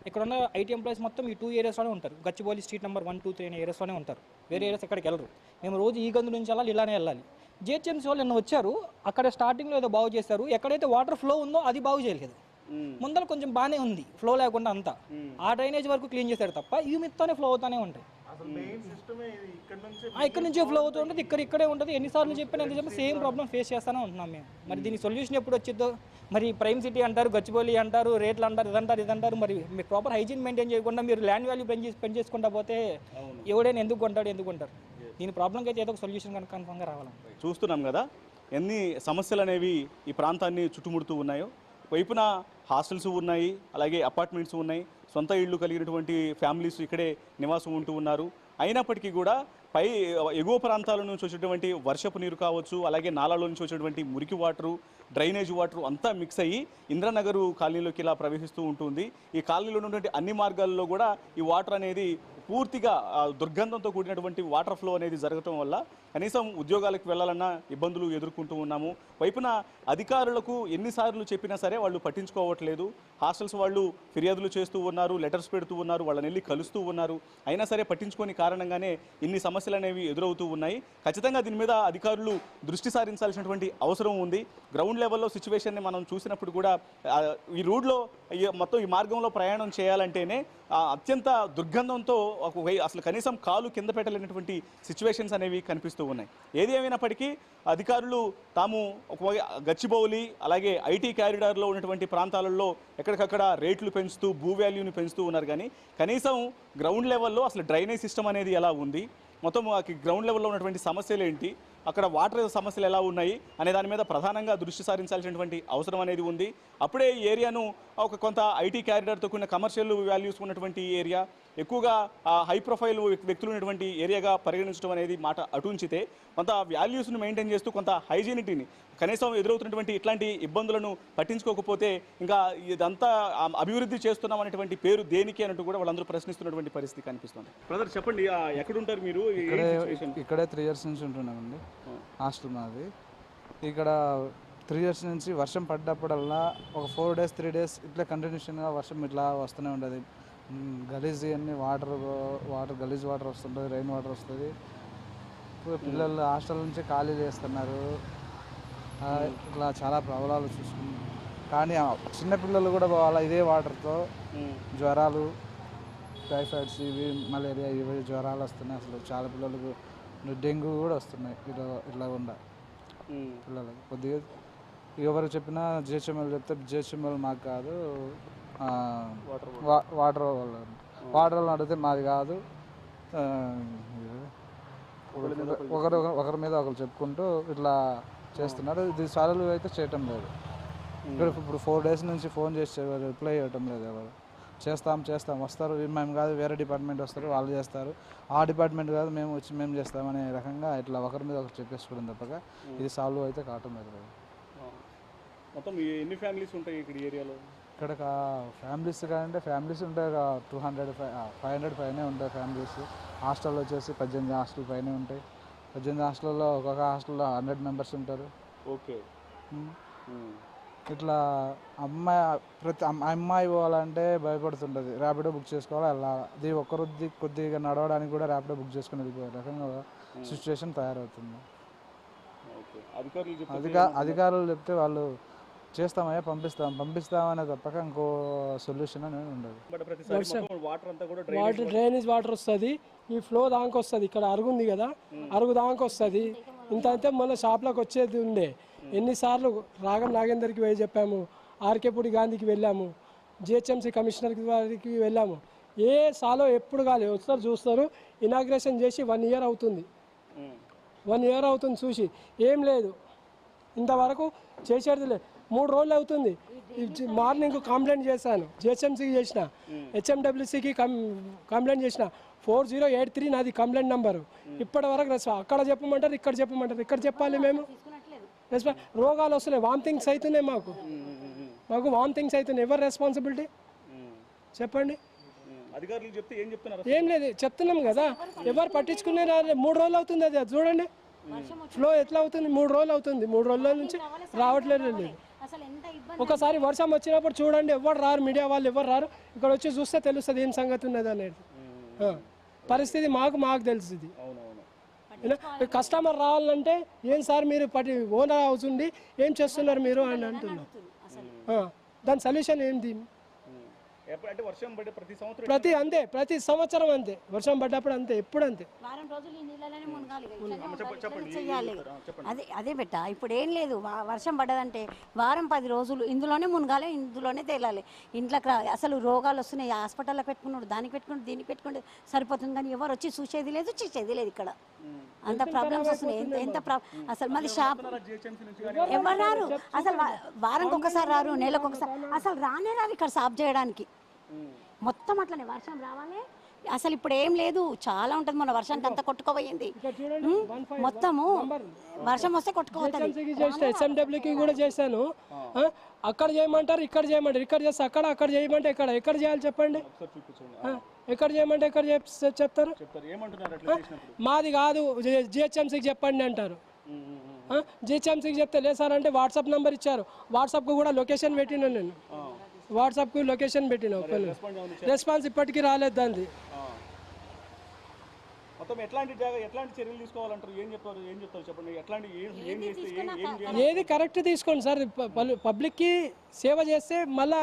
ఇక్కడ ఉన్న ఐటీ ఎంప్లాయీస్ మొత్తం ఈ 2 areasలోనే ఉంటారు. గచ్చిబౌలి స్ట్రీట్ నెంబర్ 1, 2, 3 అనే ఏరియాస్లోనే ఉంటారు. వేరే ఏరియాస్ ఎక్కడికి వెళ్ళరు. మేము రోజు ఈ గందు నుంచి వెళ్ళాలి, ఇలానే వెళ్ళాలి. జిహెచ్ఎంసీ వాళ్ళు నిన్న వచ్చారు, అక్కడ స్టార్టింగ్లో ఏదో బాగు చేశారు. ఎక్కడైతే వాటర్ ఫ్లో ఉందో అది బాగు చేయలేదు. ముందర కొంచెం బాగానే ఉంది, ఫ్లో లేకుండా అంతా. ఆ డ్రైనేజ్ వరకు క్లీన్ చేశారు తప్ప ఇవి మిత్తోనే ఫ్లో అవుతానే ఉంటాయి. ఇక్కడ నుంచే ఫ్లో అవుతూ ఉంటుంది, ఇక్కడే ఉంటుంది. ఎన్నిసార్లు చెప్పినా ఎంత చెప్పి సేమ్ ప్రాబ్లం ఫేస్ చేస్తూనే ఉంటున్నాం మేము. మరి దీనికి సొల్యూషన్ ఎప్పుడు వచ్చిద్దో? మరి ప్రైమ్ సిటీ అంటారు, గచ్చిబౌలి అంటారు, రేట్లు అంటారు, ఇదంటారు. మరి మీరు ప్రాపర్ హైజీన్ మెయింటైన్ చేయకుండా మీరు ల్యాండ్ వాల్యూ పెంచి చేసుకుంటా పోతే ఎవడైనా ఎందుకు కొంటారు? దీని ప్రాబ్లంకి అయితే ఏదో ఒక సొల్యూషన్ కనుక కన్ఫర్మ్గా రావాలి. చూస్తున్నాం కదా ఎన్ని సమస్యలు అనేవి ఈ ప్రాంతాన్ని చుట్టుముడుతూ ఉన్నాయో. వైపున హాస్టల్స్ ఉన్నాయి, అలాగే అపార్ట్మెంట్స్ ఉన్నాయి, సొంత ఇళ్ళు కలిగినటువంటి ఫ్యామిలీస్ ఇక్కడే నివాసం ఉంటూ ఉన్నారు. అయినప్పటికీ కూడా ఎగువ ప్రాంతాల నుంచి వచ్చేటువంటి వర్షపు నీరు కావచ్చు, అలాగే నాలాలో నుంచి వచ్చేటువంటి మురికి వాటరు, డ్రైనేజ్ వాటర్ అంతా మిక్స్ అయ్యి ఇంద్రనగర్ కాలనీలోకి ఇలా ప్రవహిస్తూ ఉంటుంది. ఈ కాలనీలో ఉన్నటువంటి అన్ని మార్గాల్లో కూడా ఈ వాటర్ అనేది పూర్తిగా దుర్గంధంతో కూడినటువంటి వాటర్ ఫ్లో అనేది జరగటం వల్ల కనీసం ఉద్యోగాలకు వెళ్ళాలన్నా ఇబ్బందులు ఎదుర్కొంటూ ఉన్నాము. వైపున అధికారులకు ఎన్నిసార్లు చెప్పినా సరే వాళ్ళు పట్టించుకోవట్లేదు. హాస్టల్స్ వాళ్ళు ఫిర్యాదులు చేస్తూ ఉన్నారు, లెటర్స్ పెడుతూ ఉన్నారు, వాళ్ళని వెళ్ళి కలుస్తూ ఉన్నారు. అయినా సరే పట్టించుకోని కారణంగానే ఇన్ని సమస్యలు అనేవి ఎదురవుతూ ఉన్నాయి. ఖచ్చితంగా దీని మీద అధికారులు దృష్టి సారించాల్సినటువంటి అవసరం ఉంది. గ్రౌండ్ లెవెల్లో సిచ్యువేషన్ని మనం చూసినప్పుడు కూడా ఈ రోడ్లో మొత్తం ఈ మార్గంలో ప్రయాణం చేయాలంటేనే అత్యంత దుర్గంధంతో అసలు కనీసం కాలు కింద పెట్టలేనటువంటి సిచ్యువేషన్స్ అనేవి కనిపిస్తూ ఉన్నాయి. ఏది ఏమైనప్పటికీ అధికారులు తాము గచ్చిబౌలి అలాగే ఐటీ క్యారిడార్లో ఉన్నటువంటి ప్రాంతాలలో ఎక్కడికక్కడ రేట్లు పెంచుతూ భూ వాల్యూని పెంచుతూ ఉన్నారు. కానీ కనీసం గ్రౌండ్ లెవెల్లో అసలు డ్రైనేజ్ సిస్టమ్ అనేది ఎలా ఉంది, మొత్తం గ్రౌండ్ లెవెల్లో ఉన్నటువంటి సమస్యలు ఏంటి, అక్కడ వాటర్ సమస్యలు ఎలా ఉన్నాయి అనే దాని మీద ప్రధానంగా దృష్టి సారించాల్సినటువంటి అవసరం అనేది ఉంది. అప్పుడే ఈ ఏరియాను కొంత ఐటీ క్యారిడార్తో కూడిన కమర్షియల్ వాల్యూస్ ఉన్నటువంటి ఏరియా, ఎక్కువగా హై ప్రొఫైల్ వ్యక్తులు ఉన్నటువంటి ఏరియాగా పరిగణించడం అనేది మాట అటుంచితే కొంత వాల్యూస్ను మెయింటైన్ చేస్తూ కొంత హైజీనిటీని కనీసం ఎదురవుతున్నటువంటి ఇట్లాంటి ఇబ్బందులను పట్టించుకోకపోతే ఇంకా ఇదంతా అభివృద్ధి చేస్తున్నాం అనేటువంటి పేరు దేనికి అన్నట్టు కూడా వాళ్ళందరూ ప్రశ్నిస్తున్నటువంటి పరిస్థితి కనిపిస్తుంది. బ్రదర్ చెప్పండి, ఎక్కడుంటారు మీరు? ఇక్కడే 3 years నుంచి ఉంటున్నామండి. హాస్టల్ మాది. ఇక్కడ 3 years నుంచి వర్షం పడ్డప్పుడల్లా ఒక 4 days 3 days ఇట్లా కంటిన్యూషన్గా వర్షం ఇట్లా వస్తూనే ఉంటుంది. గలీజ్ అన్ని వాటర్ గలీజ్ వాటర్ వస్తుంటుంది, రెయిన్ వాటర్ వస్తుంది. పిల్లలు హాస్టల్ నుంచి ఖాళీ చేస్తున్నారు. ఇట్లా చాలా ప్రాబ్లాలు చూసుకున్నాం. కానీ చిన్నపిల్లలు కూడా పోవాలా ఇదే వాటర్తో. జ్వరాలు, టైఫాయిడ్స్, ఇవి మలేరియా, ఇవి జ్వరాలు వస్తున్నాయి. అసలు చాలా పిల్లలకు డెంగ్యూ కూడా వస్తున్నాయి ఇట్లా గుండా పిల్లలకు. కొద్దిగా ఎవరు చెప్పినా జిహెచ్ఎంఎల్ చెప్తే జిహెచ్ఎంఎల్ మాకు కాదు, వాటర్ వాళ్ళు అడిగితే మాది కాదు. ఒకరి మీద ఒకరు చెప్పుకుంటూ ఇట్లా చేస్తున్నారు. ఇది సాల్వ్ అయితే చేయటం లేదు. ఇప్పుడు 4 days నుంచి ఫోన్ చేసి రిప్లై ఇవ్వటం లేదు ఎవరు. చేస్తాం వస్తారు, మేము కాదు వేరే డిపార్ట్మెంట్ వస్తారు, వాళ్ళు చేస్తారు. ఆ డిపార్ట్మెంట్ కాదు మేము వచ్చి మేము చేస్తామనే రకంగా ఇట్లా ఒకరి మీద ఒకరు చెప్పేసుకోవడం తప్పక ఇది సాల్వ్ అయితే కావటం లేదు. మొత్తం ఎన్ని ఫ్యామిలీస్ ఉంటాయి ఇక్కడ ఏరియాలో? ఇక్కడ ఫ్యామిలీస్ కాదంటే ఫ్యామిలీస్ ఉంటాయి 200-500 పైనే ఉంటాయి ఫ్యామిలీస్. హాస్టల్ వచ్చేసి 18 హాస్టల్ పైనే ఉంటాయి. 18 హాస్టల్లో ఒక్కొక్క హాస్టల్లో 100 members ఉంటారు. ఓకే. ఇట్లా ప్రతి అమ్మాయి పోవాలంటే భయపడుతుంటుంది. ర్యాపిడో బుక్ చేసుకోవాలి వెళ్ళాలి. అది ఒక్కరుద్ది కొద్దిగా నడవడానికి కూడా ర్యాపిడో బుక్ చేసుకుని వెళ్ళిపోయే రకంగా సిచ్యువేషన్ తయారవుతుంది. అధికారులు చెప్తే వాళ్ళు చేస్తామయ్యా పంపిస్తామనే తప్పక ఇంకో సొల్యూషన్ అనేది ఉండదు. వాటర్ డ్రైనేజ్ వాటర్ వస్తుంది, ఈ ఫ్లో దానికి వస్తుంది. ఇక్కడ అరుగుంది కదా, అరుగు దానికి వస్తుంది. ఇంత అయితే మన షాప్లోకి వచ్చేది ఉండే. ఎన్నిసార్లు రాగం నాగేందర్కి పోయి చెప్పాము, ఆర్కేపూడి గాంధీకి వెళ్ళాము, జిహెచ్ఎంసీ కమిషనర్ వారికి వెళ్ళాము. ఏ సాలో ఎప్పుడు కాలేదు, వస్తారు చూస్తారు. ఇనాగ్రేషన్ చేసి 1 year అవుతుంది. 1 year అవుతుంది చూసి ఏం లేదు, ఇంతవరకు చేసేది లేదు. 3 రోజులు అవుతుంది. మార్నింగ్ కంప్లైంట్ చేశాను, జిహెచ్ఎంసీకి చేసిన, హెచ్ఎండబ్ల్యూసీకి కంప్లైంట్ చేసిన. 4083 నాది కంప్లైంట్ నెంబరు. ఇప్పటి వరకు అక్కడ చెప్పమంటారు, ఇక్కడ చెప్పమంటారు. ఇక్కడ చెప్పాలి మేము. రోగాలు వస్తున్నాయి, వామిటింగ్స్ అవుతున్నాయి. మాకు వామిటింగ్స్ అవుతున్నాయి. ఎవరు రెస్పాన్సిబిలిటీ చెప్పండి? అధికారులు చెప్తే ఏం చెప్తున్నారు? ఏం లేదు, చెప్తున్నాం కదా, ఎవరు పట్టించుకునే 3 రోజులు అవుతుంది. అది చూడండి ఫ్లో ఎట్లా అవుతుంది. 3 రోజులు అవుతుంది. 3 రోజుల నుంచి రావట్లేదు. ఒకసారి వర్షం వచ్చినప్పుడు చూడండి, ఎవరు రారు, మీడియా వాళ్ళు ఎవరు రారు. ఇక్కడ వచ్చి చూస్తే తెలుస్తుంది ఏం సంగతి ఉన్నది అనేది. పరిస్థితి మాకు తెలుస్తుంది. కస్టమర్ రావాలంటే ఏం సార్ మీరు ఓనర్ హౌస్ ఉండి ఏం చేస్తున్నారు మీరు అని అంటున్నారు. దాని సొల్యూషన్ ఏంటి? ప్రతి సంవత్సరం అంతే, వర్షం పడ్డప్పుడు అంతే, ఎప్పుడు అంతే. అదే బెట్ట. ఇప్పుడు ఏం లేదు, వర్షం పడ్డదంటే వారం 10 రోజులు ఇందులోనే మునగాలి, ఇందులోనే తేలాలి. ఇంట్లోకి అసలు రోగాలు వస్తున్నాయి. హాస్పిటల్లో పెట్టుకున్నాడు, దానికి పెట్టుకున్నాడు, దీనికి పెట్టుకుంటే సరిపోతుంది. కానీ ఎవరు వచ్చి చూసేది లేదు, చూసేది లేదు. ఇక్కడ అంత ప్రాబ్లమ్స్ వస్తున్నాయి. ఎంత అసలు మళ్ళీ షాప్ ఎవరు రారు. అసలు వారానికి ఒకసారి రారు, నెలకు ఒకసారి అసలు రానే రారు ఇక్కడ సాఫ్ చేయడానికి. మొత్తం అట్లనే వర్షం రావాలి, అసలు ఇప్పుడు ఏం లేదు, చాలా ఉంటుంది. మన వర్షానికి అంతా కొట్టుకోపోయింది మొత్తము, వర్షం వస్తే కొట్టుకోపోతుంది. ఎస్ఎండబ్ల్యూకి కూడా చేశాను. అక్కడ చేయమంటారు, ఇక్కడ చేయమంటారు, ఇక్కడ చేస్తే అక్కడ చేయమంటే ఎక్కడ చేయాలి చెప్పండి? ఎక్కడ చేయమంటే ఎక్కడ చెప్తారు? మాది కాదు, జిహెచ్ఎంసీకి చెప్పండి అంటారు. జిహెచ్ఎంసీకి చెప్తే లేదు సార్ అంటే వాట్సాప్ నెంబర్ ఇచ్చారు. వాట్సాప్కు కూడా లొకేషన్ పెట్టినా నేను, వాట్సాప్కి లొకేషన్ పెట్టిన, రెస్పాన్స్ ఇప్పటికీ రాలేదు దాన్ని. ఎట్లాంటి చర్యలు తీసుకోవాలంటారు? ఏం చెప్తారు చెప్పండి. ఏది కరెక్ట్ తీసుకోండి సార్. పబ్లిక్కి సేవ చేస్తే మళ్ళా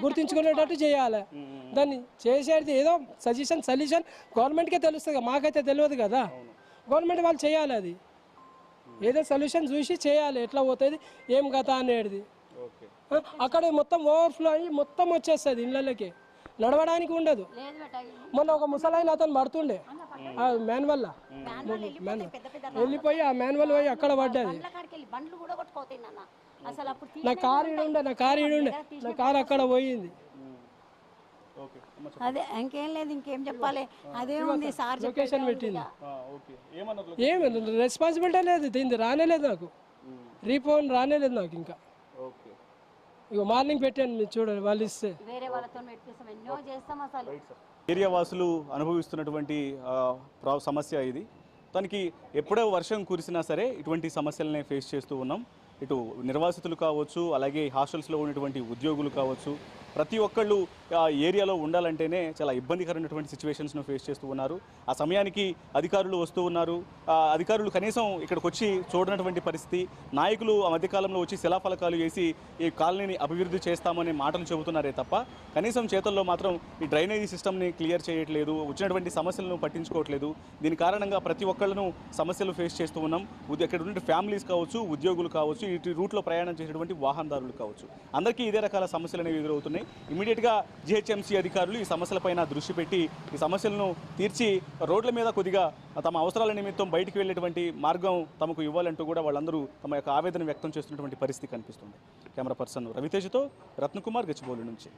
గుర్తించుకునేటట్టు చేయాలి. దాన్ని చేసేది ఏదో సజెషన్ గవర్నమెంట్కే తెలుస్తుంది, మాకైతే తెలియదు కదా. గవర్నమెంట్ వాళ్ళు చేయాలి, అది ఏదో సొల్యూషన్ చూసి చేయాలి. ఎట్లా పోతుంది ఏం కథ అనేది. అక్కడ మొత్తం ఓవర్ఫ్లో అయ్యి మొత్తం వచ్చేస్తుంది ఇళ్ళకి, నడవడానికి ఉండదు. మొన్న ఒక ముసలాయన అతను పడుతుండే మ్యాన్వల్ వెళ్ళిపోయి ఆ మ్యాన్వల్ పోయి అక్కడ పడ్డది. నా కారు ఈడుండే నా కారు అక్కడ పోయింది. అదే ఇంకేం లేదు, ఇంకేం చెప్పాలి. అదే ఉంది సార్ లొకేషన్ పెట్టింది. ఏమి రెస్పాన్సిబిలిటీ లేదు, దీన్ని రానేలేదు నాకు, రీఫోన్ రానేలేదు నాకు ఇంకా. ఇక మార్నింగ్ పెట్టాను, మీరు చూడండి, వాళ్ళు ఇస్తే వేరే వాళ్ళతో పెట్టేస్తాం, ఎన్నో చేస్తాం. అసలు ఏరియా వాసులు అనుభవిస్తున్నటువంటి సమస్య ఇది. తనకి ఎప్పుడో వర్షం కురిసినా సరే ఇటువంటి సమస్యలనే ఫేస్ చేస్తూ ఉన్నాం. ఇటు నిర్వాసితులు కావచ్చు, అలాగే హాస్టల్స్లో ఉన్నటువంటి ఉద్యోగులు కావచ్చు, ప్రతి ఒక్కళ్ళు ఏరియాలో ఉండాలంటేనే చాలా ఇబ్బందికరమైనటువంటి సిచ్యువేషన్స్ను ఫేస్ చేస్తూ ఉన్నారు. ఆ సమయానికి అధికారులు వస్తూ ఉన్నారు. అధికారులు కనీసం ఇక్కడికి వచ్చి చూడనటువంటి పరిస్థితి. నాయకులు ఆ మధ్యకాలంలో వచ్చి శిలాఫలకాలు వేసి ఈ కాలనీని అభివృద్ధి చేస్తామనే మాటలు చెబుతున్నారే తప్ప కనీసం చేతుల్లో మాత్రం ఈ డ్రైనేజీ సిస్టమ్ని క్లియర్ చేయట్లేదు, వచ్చినటువంటి సమస్యలను పట్టించుకోవట్లేదు. దీని కారణంగా ప్రతి ఒక్కళ్ళను సమస్యలు ఫేస్ చేస్తూ ఉన్నాం. ఇక్కడ ఉన్న ఫ్యామిలీస్ కావచ్చు, ఉద్యోగులు కావచ్చు, ఇటు రూట్లో ప్రయాణం చేసేటువంటి వాహనదారులు కావచ్చు, అందరికీ ఇదే రకాల సమస్యలు అనేవి ఎదురవుతున్నాయి. ఇమీడియట్గా జిహెచ్ఎంసీ అధికారులు ఈ సమస్యలపైన దృష్టి పెట్టి ఈ సమస్యలను తీర్చి రోడ్ల మీద కొద్దిగా తమ అవసరాల నిమిత్తం బయటికి వెళ్ళేటువంటి మార్గం తమకు ఇవ్వాలంటూ కూడా వాళ్ళందరూ తమ యొక్క ఆవేదన వ్యక్తం చేస్తున్నటువంటి పరిస్థితి కనిపిస్తుంది. కెమెరా పర్సన్ రవితేజతో రత్నకుమార్, గచ్చిబౌలి నుంచి.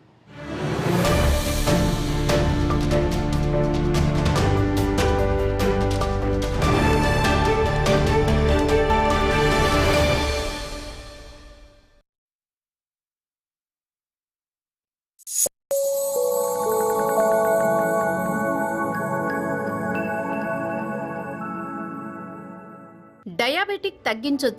డయాబెటిక్ తగ్గించొచ్చు.